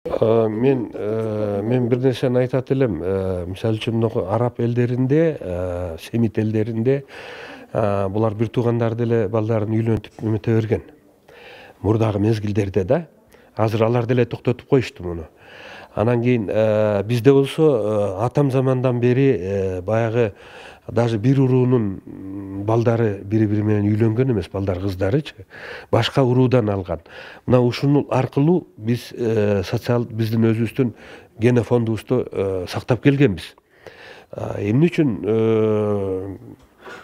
Мен бир нерсени айтат элем. Мисалы үчүн араб элдеринде, семит элдеринде булар бир туугандары деле балдарын үйлөнтүп немете берген. Мурдагы мезгилдерде да. Азыр алар деле токтотуп коюшту муну. Анан кийин бизде болсо атам замандан бери баягы даже бир уруунун балдары бири-бири менен үйлөнгөн эмес, балдар кыздарычы, башка уруудан алган. Мына ушунун аркылуу биз биздин өзүбүздүн генофондубузду сактап келгенбиз. Эмне үчүн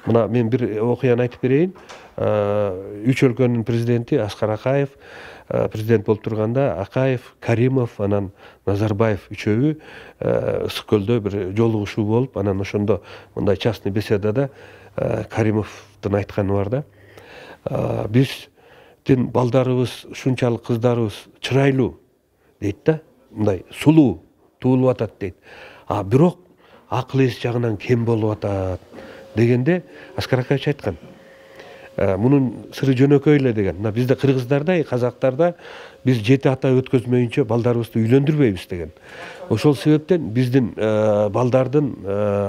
мына мен бир окуяны айтып берейин. Үч өлкөнүн президенти Аскар Акаев президент болуп турганда Акаев, Каримов, анан Назарбаев үчөөбү ысык көлдө бир жолугушуу болуп, анан ошондо мындай частный беседада Каримовдун айтканы бар да. Биздин балдарыбыз ушунчалык, кыздарыбыз чырайлуу дейт да, мындай сулуу туулуп атат дейт. Бирок акыл эс жагынан кем болуп атат дегенде Аскар Акаевич айткан. Мунун сыры жөнөкөй эле деген. Мына бизде кыргыздарда, казактарда биз 7 ата өткөзмөйүнчө балдарыбызды үйлөндүрбөйбүз деген. Ошол себептен биздин балдардын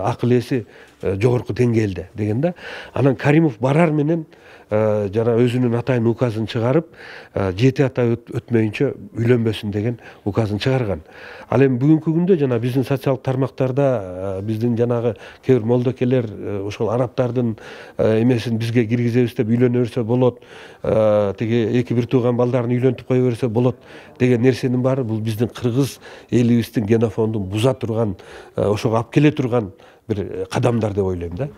акыл эси жогорку деңгээлде деген да. Анан Каримов барар менен жана өзүнүн атайын указын чыгарып, 7 ата өтмөйүнчө үйлөнбөсүн деген указын чыгарган. Ал эми бүгүнкү күндө жана биздин социалдык тармактарда биздин жанагы кээ бир молдокелер ошол арабтардын эмесин бизге киргизебиз деп үйлөнө берсе болот, тиги эки бир тууган балдарын үйлөнтүп кое берсе болот деген нерсенин баары бул биздин кыргыз элибиздин генофондун буза турган, ошого алып келе турган бир кадамдар деп ойлойм да.